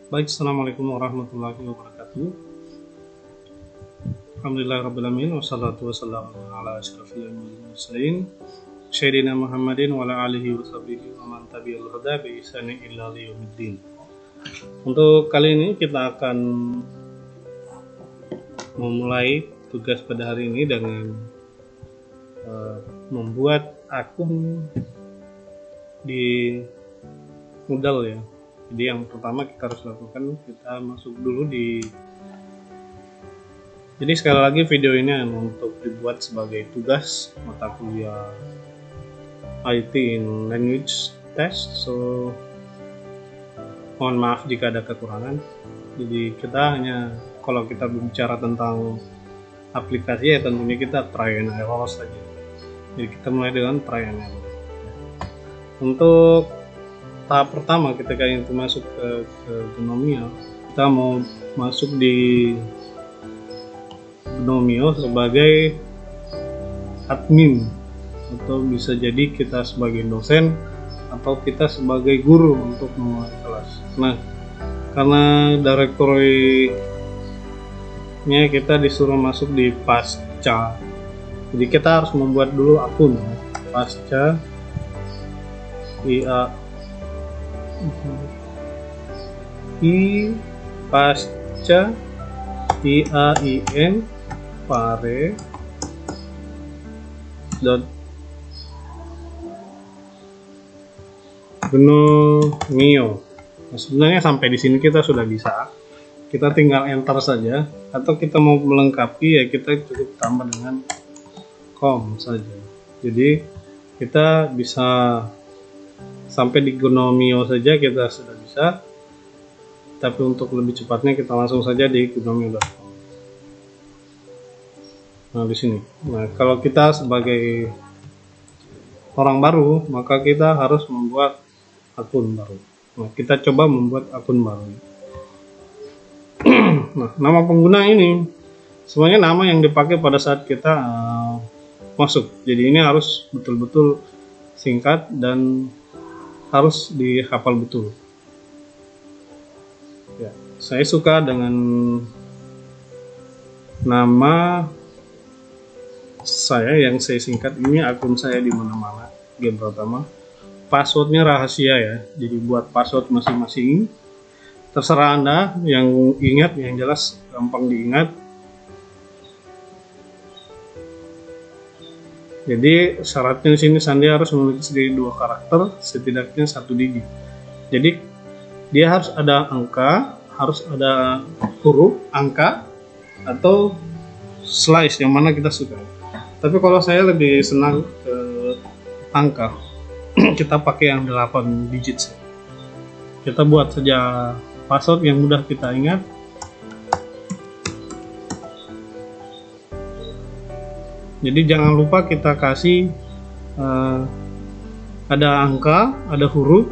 Baik, assalamualaikum warahmatullahi wabarakatuh. Alhamdulillahirrabbilalamin. Wassalatu wassalamu ala asyrafil mursalin Sayyidina Muhammadin wa ala alihi wa sahbihi wa man tabi'al huda bi ihsanin ila yaumiddin. Untuk kali ini kita akan memulai tugas pada hari ini dengan membuat akun di Moodle ya. Jadi yang pertama kita harus lakukan, kita masuk dulu jadi sekali lagi video ini untuk dibuat sebagai tugas mata kuliah IT in Language Test. So mohon maaf jika ada kekurangan. Jadi kita hanya, kalau kita berbicara tentang aplikasi ya tentunya kita try and error saja. Jadi kita mulai dengan try and error. Untuk tahap pertama ketika itu masuk ke Gnomio, kita mau masuk di Gnomio sebagai admin, atau bisa jadi kita sebagai dosen atau kita sebagai guru untuk memulai kelas. Nah, karena directory-nya kita disuruh masuk di pasca, jadi kita harus membuat dulu akun pasca pasca IAIN pare Gnomio. Nah, sebenarnya sampai di sini kita sudah bisa. Kita tinggal enter saja, atau kita mau melengkapi ya kita cukup tambah dengan com saja. Jadi kita bisa sampai di Gnomio saja kita sudah bisa. Tapi untuk lebih cepatnya kita langsung saja di gnomio.com. Nah, di sini. Nah, kalau kita sebagai orang baru, maka kita harus membuat akun baru. Nah, kita coba membuat akun baru. Nah, nama pengguna ini semuanya nama yang dipakai pada saat kita masuk. Jadi ini harus betul-betul singkat dan harus dihafal betul. Ya, saya suka dengan nama saya yang saya singkat ini, akun saya di mana-mana, game pertama. Passwordnya rahasia ya, jadi buat password masing-masing. Terserah Anda yang ingat, yang jelas gampang diingat. Jadi syaratnya di sini Sandi harus memiliki sedikit 2 karakter, setidaknya 1 digit. Jadi dia harus ada angka, harus ada huruf angka atau slice yang mana kita suka. Tapi kalau saya lebih senang ke angka, kita pakai yang 8 digit. Kita buat saja password yang mudah kita ingat. Jadi jangan lupa kita kasih ada angka, ada huruf.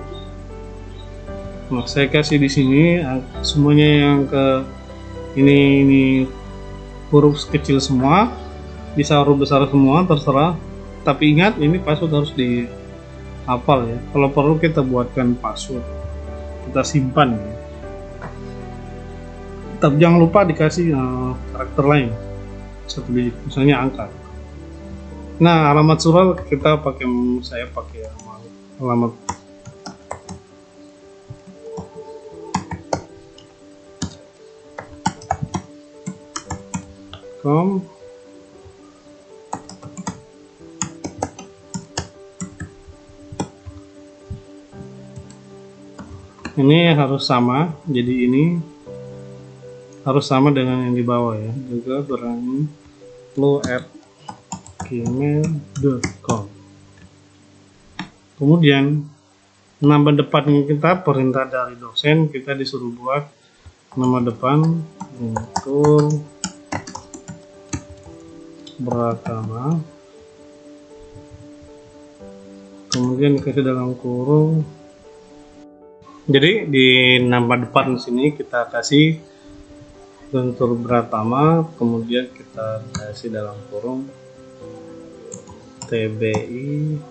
Nah, saya kasih di sini semuanya yang ke ini huruf kecil semua, bisa huruf besar semua, terserah. Tapi ingat, ini password harus dihafal ya. Kalau perlu kita buatkan password, kita simpan ya. Tapi jangan lupa dikasih karakter lain 1 digit, misalnya angka. Nah, alamat surel kita pakai, saya pakai alamat com. Ini harus sama, jadi ini harus sama dengan yang di bawah ya. Juga berani lo@gmail.com. Kemudian nama depan kita perintah dari dosen, kita disuruh buat nama depan untuk Pratama, kemudian dikasih dalam kurung. Jadi di nama depan sini kita kasih Guntur Pratama, kemudian kita kasih dalam kurung TBI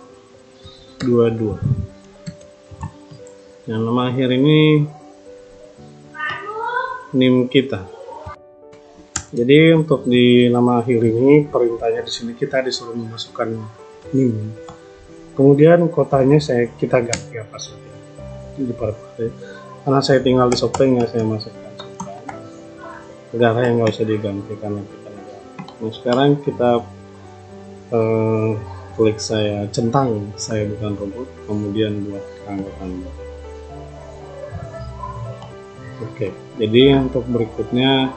22. Yang nama akhir ini NIM kita. Jadi untuk di nama akhir ini perintahnya di sini kita disuruh memasukkan NIM. Kemudian kotanya kita ganti apa saja di partai. Karena saya tinggal di Sopeng ya, saya masukkan Sopeng. Negara yang nggak usah diganti karena kita negara. Nah sekarang kita klik saya centang, saya bukan robot, kemudian buat keanggotaan. Oke, jadi untuk berikutnya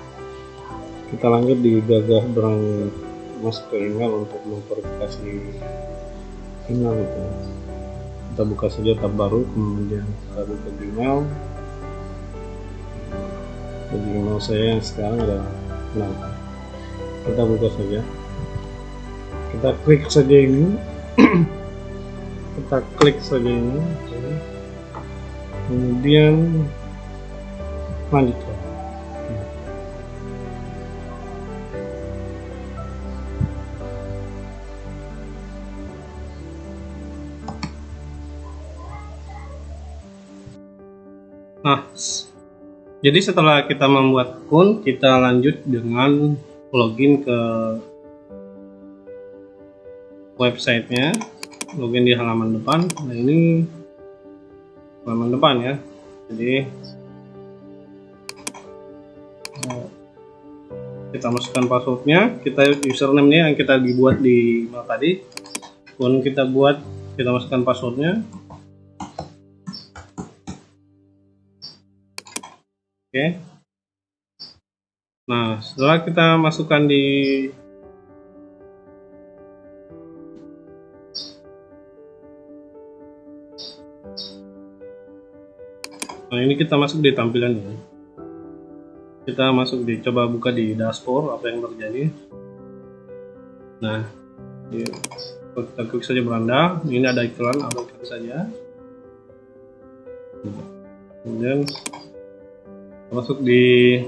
kita lanjut di gagah berang masuk ke email untuk memverifikasi email itu. Kita buka saja tab baru, kemudian kita buka email. Jadi email saya yang sekarang ada 6. Kita buka saja. Kita klik saja ini. Kita klik saja ini. Kemudian lanjutkan. Nah, jadi setelah kita membuat akun, kita lanjut dengan login ke websitenya, login di halaman depan. Nah ini halaman depan ya. Jadi kita masukkan passwordnya, kita username-nya yang kita dibuat di email tadi, pun kita buat, kita masukkan passwordnya. Oke. Nah setelah kita masukkan di ini kita masuk di tampilan ini. Kita masuk di, coba buka di dashboard apa yang terjadi. Nah, kita klik saja beranda. Ini ada iklan, abaikan saja. Kemudian masuk di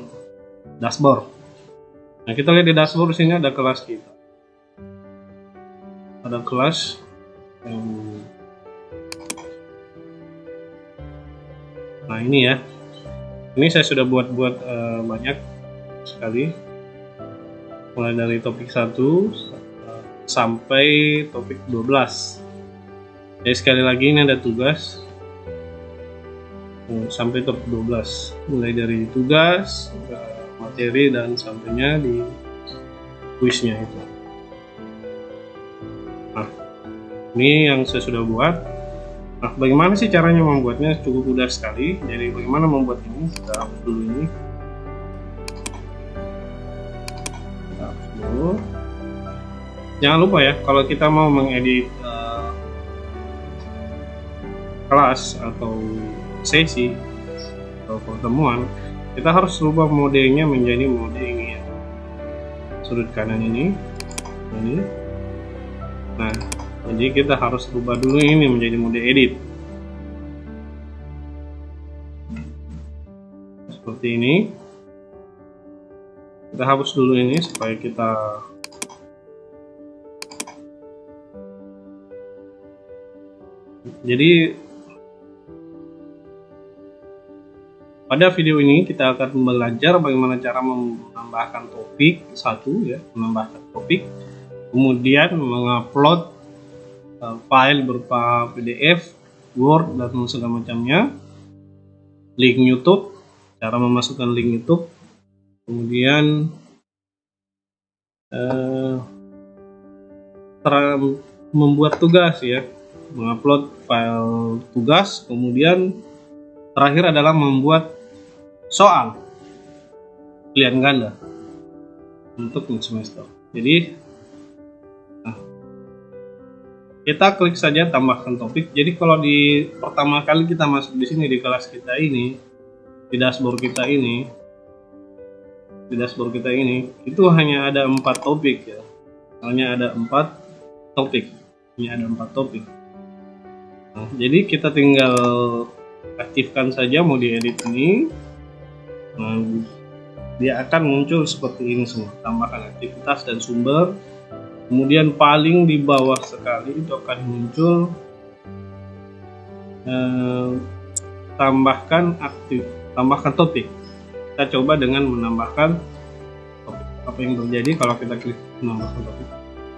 dashboard. Nah, kita lihat di dashboard sini ada kelas kita. Ada kelas yang nah ini ya, ini saya sudah buat banyak sekali, mulai dari topik 1 sampai topik 12. Jadi sekali lagi ini ada tugas sampai topik 12, mulai dari tugas, materi, dan sampainya di kuisnya itu. Nah ini yang saya sudah buat. Nah, bagaimana sih caranya membuatnya? Cukup mudah sekali. Jadi bagaimana membuat ini? Kita hapus dulu ini. Kita hapus dulu. Jangan lupa ya, kalau kita mau mengedit kelas atau sesi atau pertemuan, kita harus rubah modenya menjadi mode ini ya. Sudut kanan ini. Nah, jadi kita harus rubah dulu ini menjadi mode edit seperti ini. Kita hapus dulu ini supaya kita jadi pada video ini kita akan belajar bagaimana cara menambahkan topik ya, menambahkan topik, kemudian mengupload file berupa PDF, Word, dan segala macamnya, link YouTube, cara memasukkan link YouTube, kemudian membuat tugas ya, mengupload file tugas, kemudian terakhir adalah membuat soal pilihan ganda untuk semester. Jadi kita klik saja tambahkan topik. Jadi kalau di pertama kali kita masuk di sini di kelas kita ini, di dashboard kita ini, itu hanya ada 4 topik ya. Hanya ada 4 topik. Nah, jadi kita tinggal aktifkan saja mode edit ini. Nah, dia akan muncul seperti ini semua. Tambahkan aktivitas dan sumber. Kemudian paling di bawah sekali itu akan muncul tambahkan topik. Kita coba dengan menambahkan topik. Apa yang terjadi kalau kita klik menambahkan topik?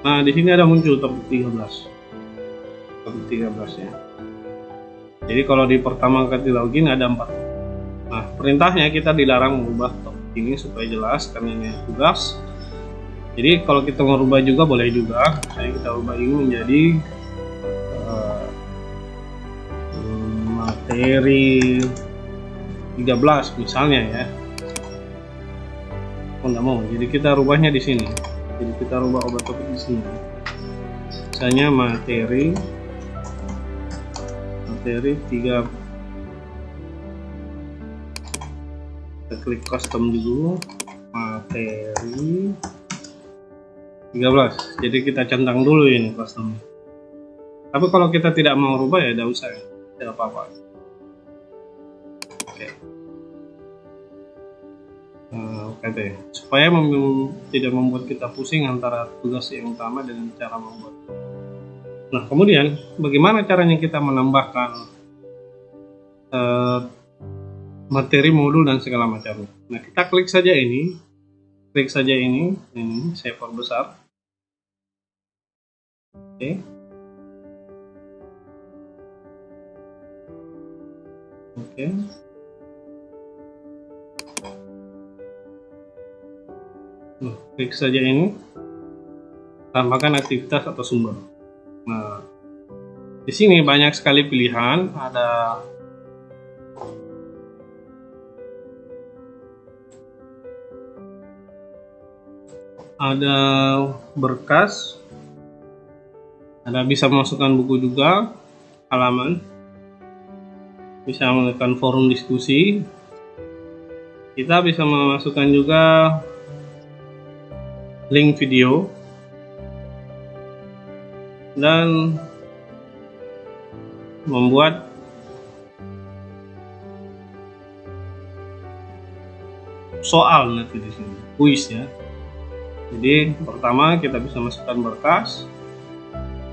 Nah, di sini ada muncul topik 13. Topik 13 ya. Jadi kalau di pertama kali login ada 4. Nah, perintahnya kita dilarang mengubah topik ini supaya jelas karena ini tugas. Jadi kalau kita merubah juga boleh juga. Saya kita ubah ini menjadi materi 13 misalnya ya. Oh, nggak mau. Jadi kita rubahnya di sini. Jadi kita rubah obat topik di sini. Misalnya materi 3. Kita klik custom dulu, materi 13. Jadi kita centang dulu ini custom. Tapi kalau kita tidak mau rubah ya tidak usah, tidak apa-apa. Oke. Oke, supaya tidak membuat kita pusing antara tugas yang utama dengan cara membuat. Nah, kemudian bagaimana caranya kita menambahkan materi modul dan segala macamnya. Nah, kita klik saja ini, saya perbesar. Oke. Nah, klik saja ini, tambahkan aktivitas atau sumber. Nah, di sini banyak sekali pilihan, ada berkas, ada bisa memasukkan buku juga, halaman, bisa menekan forum diskusi, kita bisa memasukkan juga link video, dan membuat soal nanti di sini, kuis ya. Jadi pertama kita bisa masukkan berkas,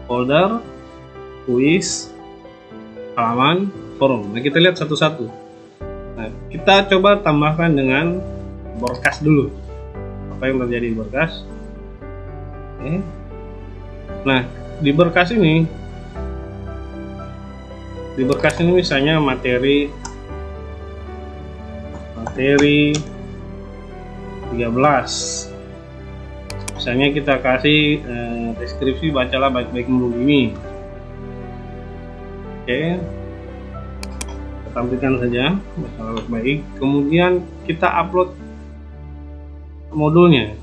folder, kuis, halaman, forum. Nah, kita lihat satu-satu. Nah, kita coba tambahkan dengan berkas dulu. Apa yang terjadi di berkas? Oke. Nah, di berkas ini misalnya materi 13. Misalnya kita kasih deskripsi, bacalah baik-baik modul ini. Oke, kita tampilkan saja, bacalah baik-baik. Kemudian kita upload modulnya.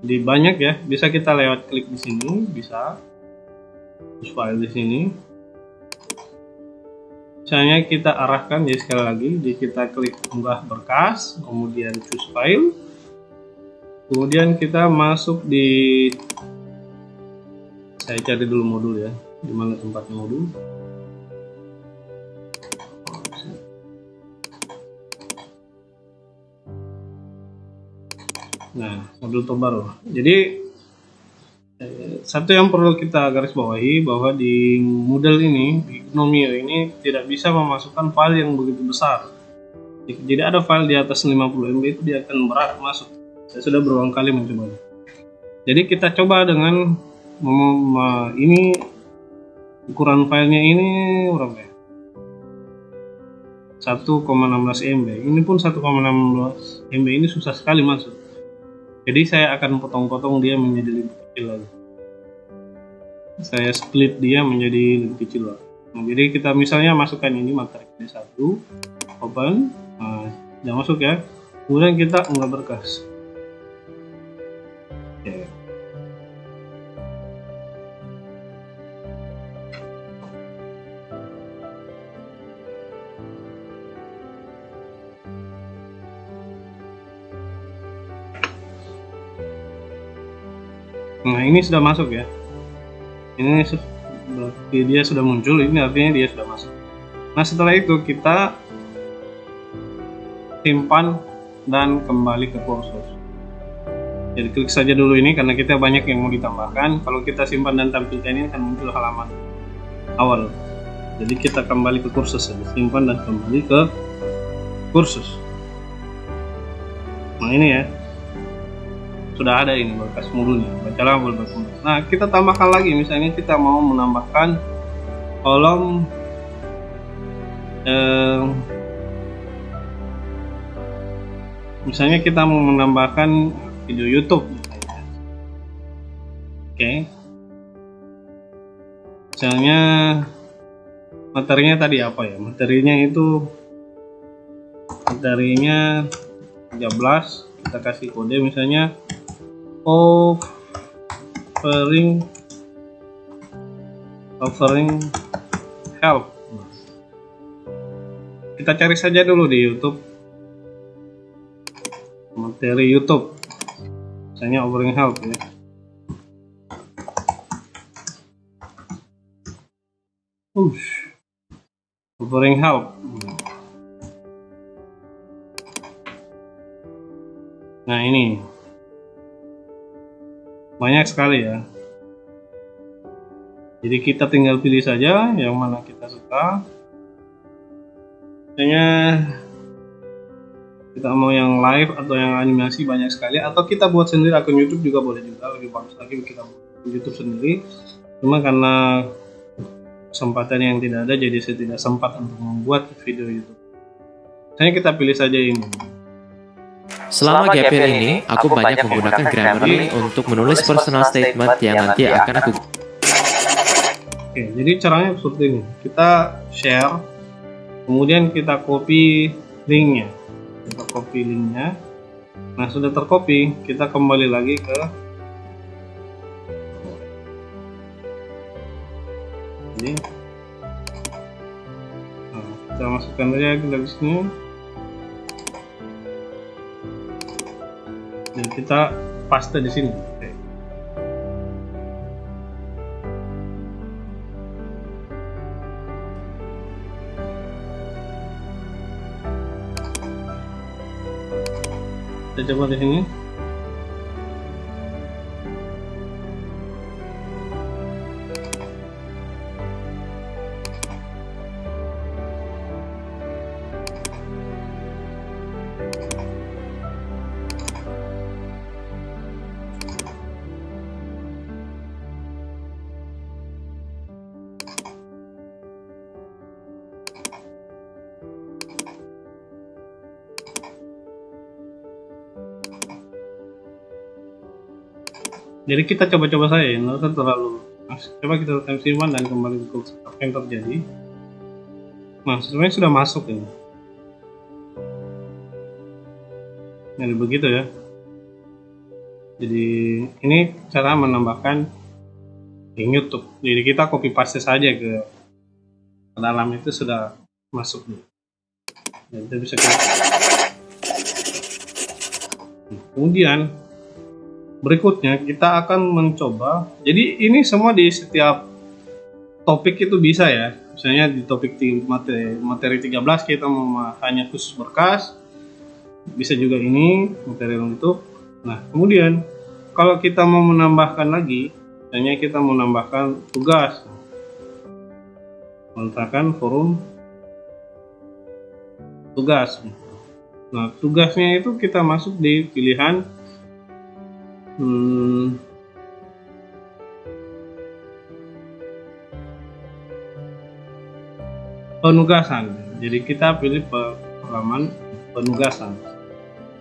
Jadi banyak ya, bisa kita lewat klik di sini, bisa choose file di sini. Misalnya kita arahkan, jadi sekali lagi, kita klik unggah berkas, kemudian choose file. Kemudian kita masuk di, saya cari dulu modul ya, di mana tempatnya modul. Nah, modul terbaru. Jadi satu yang perlu kita garis bawahi bahwa di Moodle ini, di Gnomio ini tidak bisa memasukkan file yang begitu besar. Jadi ada file di atas 50 MB itu dia akan berat masuk. Saya sudah berulang kali mencobanya. Jadi kita coba dengan ini ukuran filenya ini berapa ya? 1,16 MB. Ini pun 1,16 MB ini susah sekali masuk. Jadi saya akan potong-potong dia menjadi lebih kecil lagi. Saya split dia menjadi lebih kecil lagi. Nah, jadi kita misalnya masukkan ini materi D1, open, nah, jangan masuk ya. Kemudian kita unggah berkas. Oke. Nah, ini sudah masuk ya. Ini berarti dia sudah muncul, ini artinya dia sudah masuk. Nah, setelah itu kita simpan dan kembali ke kursus. Jadi klik saja dulu ini karena kita banyak yang mau ditambahkan. Kalau kita simpan dan tampilkan ini akan muncul halaman awal. Jadi kita kembali ke kursus saja, simpan dan kembali ke kursus. Nah ini ya, sudah ada ini berkas modulnya, bacalah berkas modul. Nah kita tambahkan lagi, misalnya kita mau menambahkan kolom misalnya kita mau menambahkan video YouTube misalnya. Oke. Misalnya materinya tadi apa ya? Materinya 13, kita kasih kode misalnya offering help. Kita cari saja dulu di YouTube, materi YouTube, misalnya offering help ya. Offering help. Nah ini banyak sekali ya. Jadi kita tinggal pilih saja yang mana kita suka. Misalnya kita mau yang live atau yang animasi, banyak sekali. Atau kita buat sendiri akun YouTube juga boleh juga, lebih bagus lagi kita buat YouTube sendiri. Cuma karena kesempatan yang tidak ada, jadi saya tidak sempat untuk membuat video YouTube. Misalnya kita pilih saja ini. Selama GPL ini, aku banyak menggunakan Grammarly untuk menulis personal statement yang nanti akan aku. Oke, jadi caranya seperti ini. Kita share, kemudian kita copy linknya. Nah sudah tercopy, kita kembali lagi ke ini. Nah, kita masukkan aja ke sini. Dan kita paste di sini. Oke. Kita coba di sini. Jadi kita coba-coba saja, ini kan terlalu. Coba kita tekan simpan dan kembali ke apa yang terjadi. Nah, sebenarnya sudah masuk ini. Jadi begitu ya. Jadi ini cara menambahkan link YouTube. Jadi kita copy paste saja ke dalam, itu sudah masuk nih. Dan kita bisa kemudian berikutnya kita akan mencoba. Jadi ini semua di setiap topik itu bisa ya. Misalnya di topik materi 13 kita mau hanya khusus berkas, bisa juga ini materi untuk. Nah kemudian kalau kita mau menambahkan lagi, misalnya kita mau menambahkan tugas, letakkan forum tugas. Nah tugasnya itu kita masuk di pilihan penugasan. Jadi kita pilih halaman penugasan.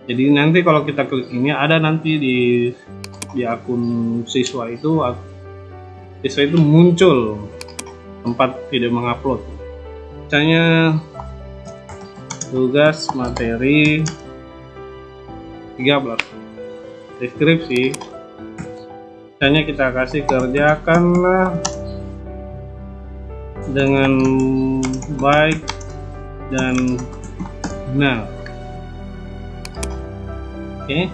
Jadi nanti kalau kita klik ini, ada nanti di akun siswa itu muncul tempat video mengupload. Misalnya tugas materi 13 deskripsi, misalnya kita kasih kerjakanlah dengan baik dan benar. Oke,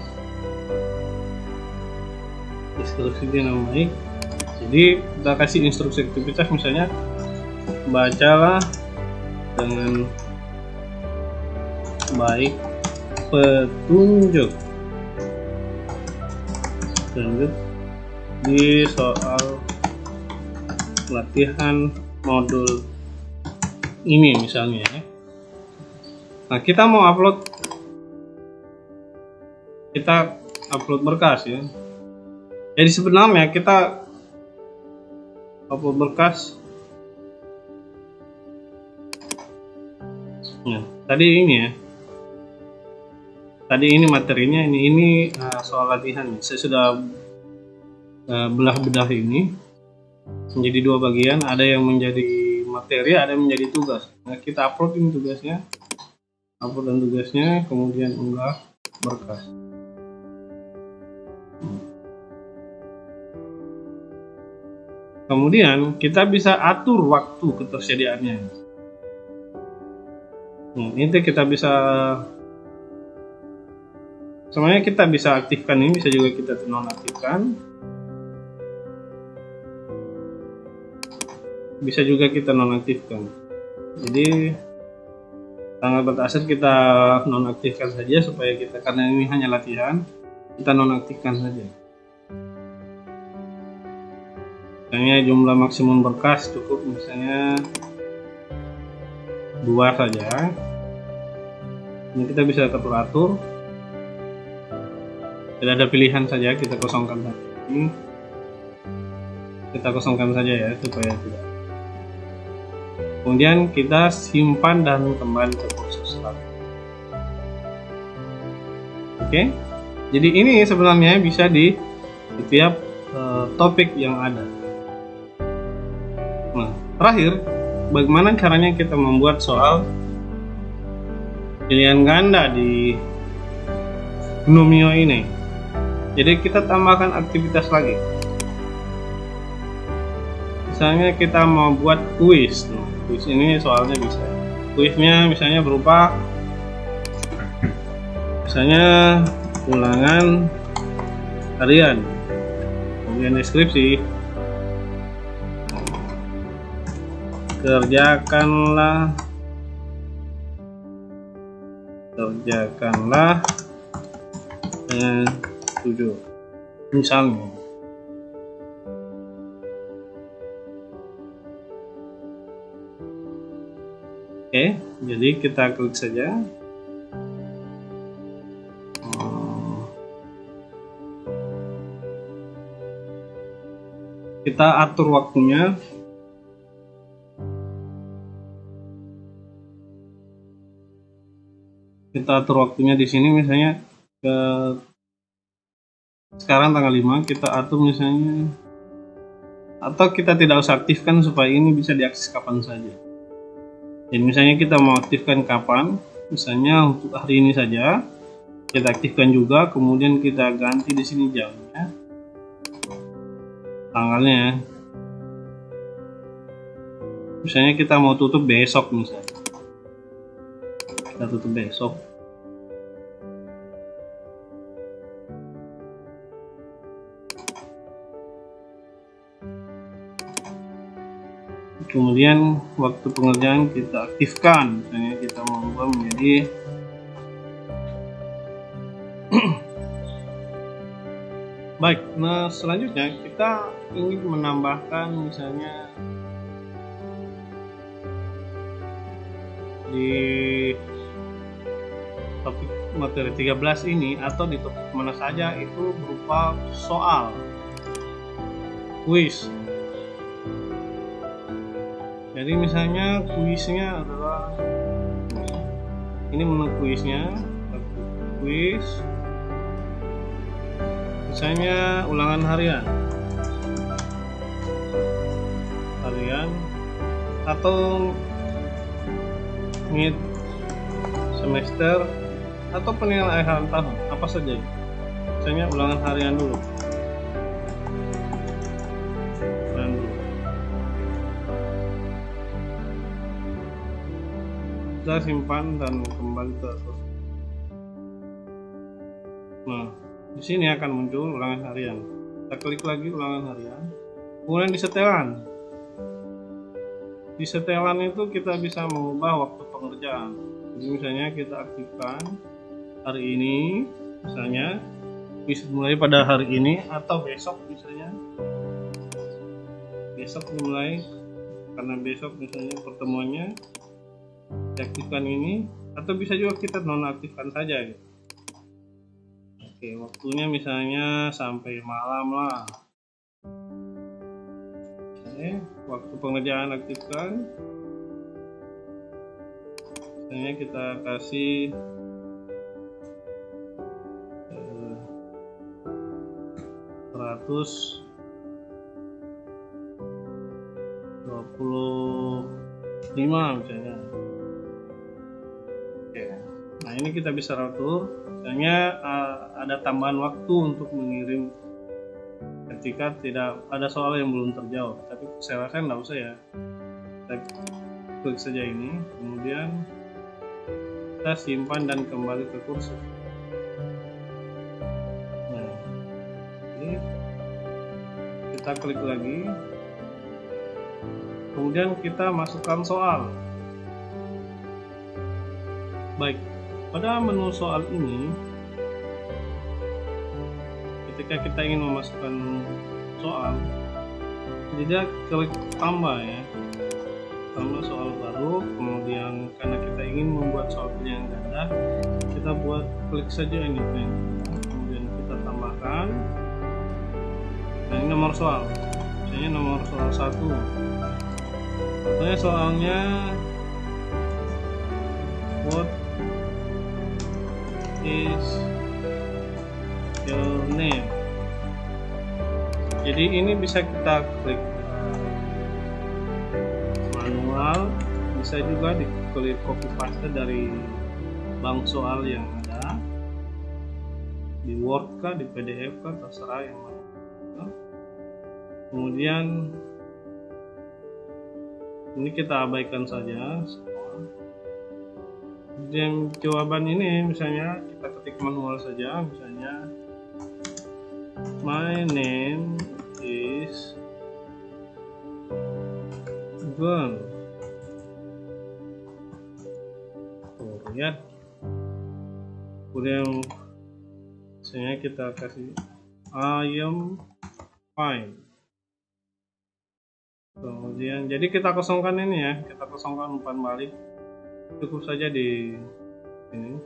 deskripsi dengan baik. Jadi kita kasih instruksi aktivitas, misalnya bacalah dengan baik petunjuk di soal latihan modul ini misalnya ya. Nah kita mau upload kita upload berkas ya. Jadi sebenarnya kita upload berkas. Nah, tadi ini ya. Tadi ini materinya, ini soal latihan. Saya sudah belah ini menjadi dua bagian. Ada yang menjadi materi, ada yang menjadi tugas. Nah, kita upload ini tugasnya, upload dan tugasnya, kemudian unggah berkas. Kemudian kita bisa atur waktu ketersediaannya. Nah, ini kita bisa, sebenarnya kita bisa aktifkan ini, bisa juga kita nonaktifkan, bisa juga kita nonaktifkan. Jadi tanggal batasan kita nonaktifkan saja supaya kita, karena ini hanya latihan, kita nonaktifkan saja. Misalnya jumlah maksimum berkas cukup misalnya 2 saja. Ini kita bisa atur. Tidak ada pilihan saja, kita kosongkan saja. Ini kita kosongkan saja ya supaya tidak. Kemudian kita simpan dan kembali ke kursus lagi. Oke. Jadi ini sebenarnya bisa di setiap topik yang ada. Nah, terakhir, bagaimana caranya kita membuat soal pilihan ganda di Gnomio ini? Jadi kita tambahkan aktivitas lagi. Misalnya kita mau buat kuis. Nah, kuis ini soalnya bisa. Kuisnya misalnya berupa misalnya ulangan harian, kemudian deskripsi. Kerjakanlah dengan 7 misalnya. Oke, jadi kita klik saja. Kita atur waktunya. Kita atur waktunya di sini misalnya sekarang tanggal 5, kita atur misalnya, atau kita tidak usah aktifkan supaya ini bisa diakses kapan saja. Jadi misalnya kita mau aktifkan kapan, misalnya untuk hari ini saja kita aktifkan juga, kemudian kita ganti di sini jamnya, tanggalnya. Misalnya kita mau tutup besok, misalnya kita tutup besok. Kemudian waktu pengerjaan kita aktifkan, misalnya kita mau ubah menjadi baik. Nah, selanjutnya kita ingin menambahkan misalnya di topik materi 13 ini atau di topik mana saja itu berupa soal kuis. Jadi misalnya kuisnya adalah ini, menu kuisnya, kuis misalnya ulangan harian atau mid semester atau penilaian akhir tahun, apa saja. Misalnya ulangan harian dulu. Kita simpan dan kembali ke atas. Nah, di sini akan muncul ulangan harian. Kita klik lagi ulangan harian. Kemudian di setelan. Di setelan itu kita bisa mengubah waktu pengerjaan. Jadi misalnya kita aktifkan hari ini, misalnya bisa mulai pada hari ini atau besok, misalnya besok dimulai, karena besok misalnya pertemuannya diaktifkan ini, atau bisa juga kita nonaktifkan saja gitu. Oke, waktunya misalnya sampai malam lah. Oke, waktu pengerjaan aktifkan. Misalnya kita kasih 125 misalnya. Oke. Nah, ini kita bisa atur. Misalnya ada tambahan waktu untuk mengirim ketika tidak ada soal yang belum terjawab. Tapi saya rasa nggak usah ya. Kita klik saja ini, kemudian kita simpan dan kembali ke kursus. Nah, ini kita klik lagi, kemudian kita masukkan soal. Baik, pada menu soal ini, ketika kita ingin memasukkan soal, jadi klik tambah ya, tambah soal baru. Kemudian karena kita ingin membuat soal pilihan ganda, kita buat klik saja ini, kemudian kita tambahkan. Nah, ini nomor soal, misalnya nomor soal 1. Misalnya soalnya what is your name. Jadi ini bisa kita klik manual, bisa juga diklik copy paste dari bank soal yang ada di Word kah, di PDF kah, terserah yang mana. Kemudian ini kita abaikan saja semua. Dan jawaban ini misalnya kita ketik manual saja, misalnya my name is Glenn. Tuh, lihat. Kemudian misalnya kita kasih I am fine. Kemudian jadi kita kosongkan ini ya, kita kosongkan umpan balik, cukup saja di ini.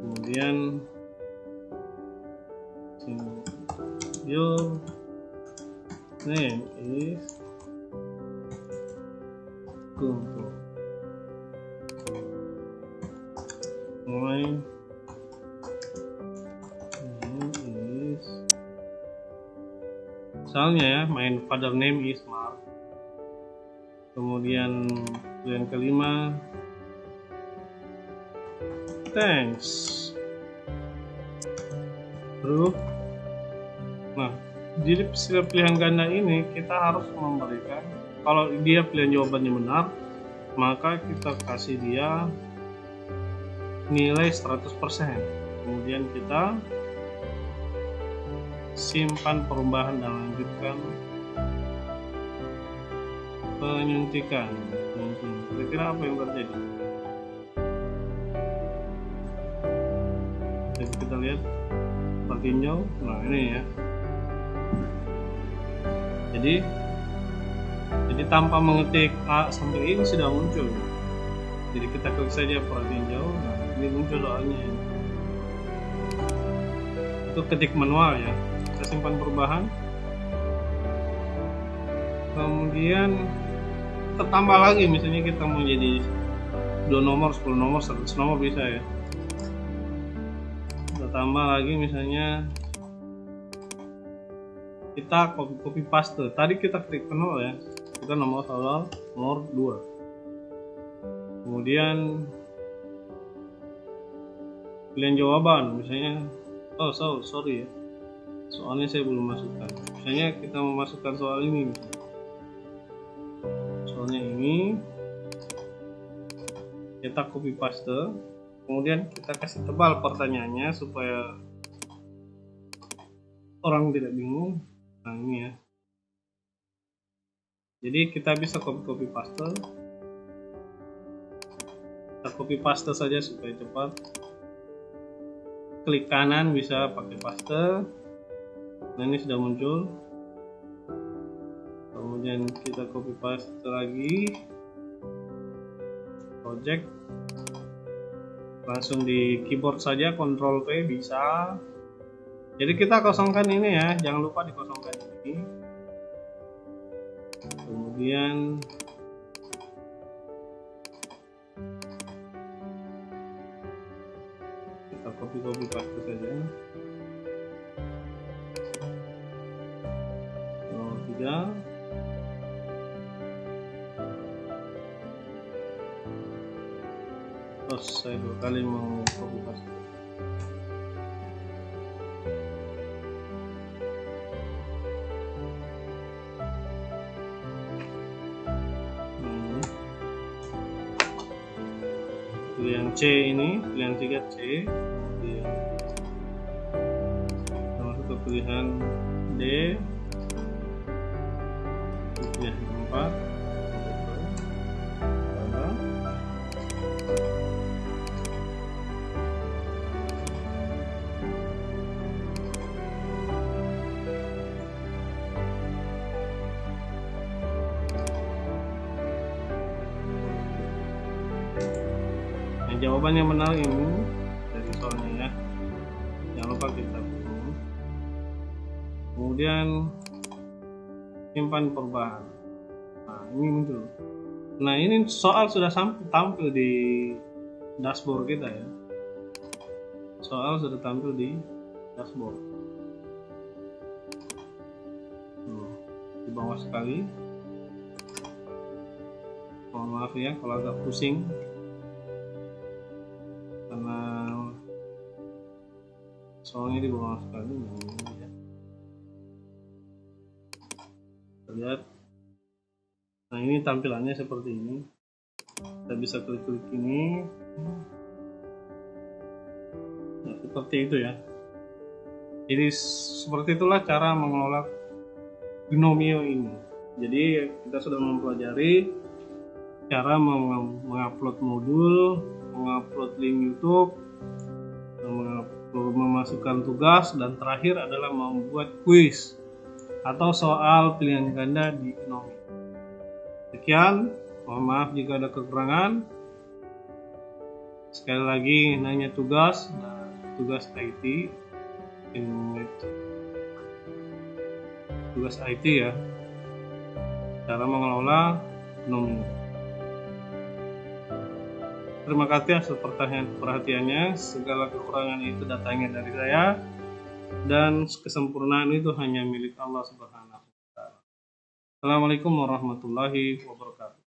Kemudian your name is Guntur. My name is, misalnya ya, my father name is Mark. Kemudian yang kelima, thanks bro. Nah, jadi setiap pilihan ganda ini kita harus memberikan, kalau dia pilihan jawabannya benar, maka kita kasih dia nilai 100%. Kemudian kita simpan perubahan dan lanjutkan penyuntikan. Kira-kira apa yang terjadi? Jadi kita lihat tinjau. Nah, ini ya. Jadi tanpa mengetik A sampai ini sudah muncul. Jadi kita klik saja tinjau. Nah, ini muncul soalnya. Itu ketik manual ya. Kita simpan perubahan. Kemudian kita tambah lagi, misalnya kita mau jadi 2 nomor, 10 nomor, 100 nomor bisa ya. Kita tambah lagi, misalnya kita copy paste. Tadi kita klik penuh ya, kita nomor 2. Kemudian pilihan jawaban, misalnya sorry ya, soalnya saya belum masukkan. Misalnya kita memasukkan soal ini, soalnya ini kita copy paste, kemudian kita kasih tebal pertanyaannya supaya orang tidak bingung. Nah, ini ya, jadi kita bisa copy paste, kita copy paste saja supaya cepat. Klik kanan bisa pakai paste. Nah, ini sudah muncul. Kemudian kita copy paste lagi, project, langsung di keyboard saja, Ctrl V bisa. Jadi kita kosongkan ini ya, jangan lupa dikosongkan ini. Kemudian kita copy paste saja. 03. Terus saya 2 kali mau copy paste. Pilihan C ini, pilihan 3 C, kemudian masuk ke pilihan D, pilihan 4, jawaban yang benar ini dari soalnya ya, jangan lupa kita buka. Kemudian simpan perubahan. Nah ini muncul. Nah ini soal sudah tampil di dashboard kita ya, soal sudah tampil di dashboard. Di bawah sekali, mohon maaf ya kalau agak pusing karena soalnya di bawah sekali ya. Lihat, nah ini tampilannya seperti ini. Kita bisa klik ini, nah, seperti itu ya. Jadi seperti itulah cara mengelola Gnomio ini. Jadi kita sudah mempelajari cara mengupload modul, mengupload link YouTube, memasukkan tugas, dan terakhir adalah membuat kuis atau soal pilihan ganda di Gnomio. Sekian, mohon maaf jika ada kekurangan. Sekali lagi nanya tugas IT, tugas IT ya, cara mengelola Gnomio. Terima kasih atas perhatiannya. Segala kekurangan itu datangnya dari saya, dan kesempurnaan itu hanya milik Allah Subhanahu wa Ta'ala. Assalamualaikum warahmatullahi wabarakatuh.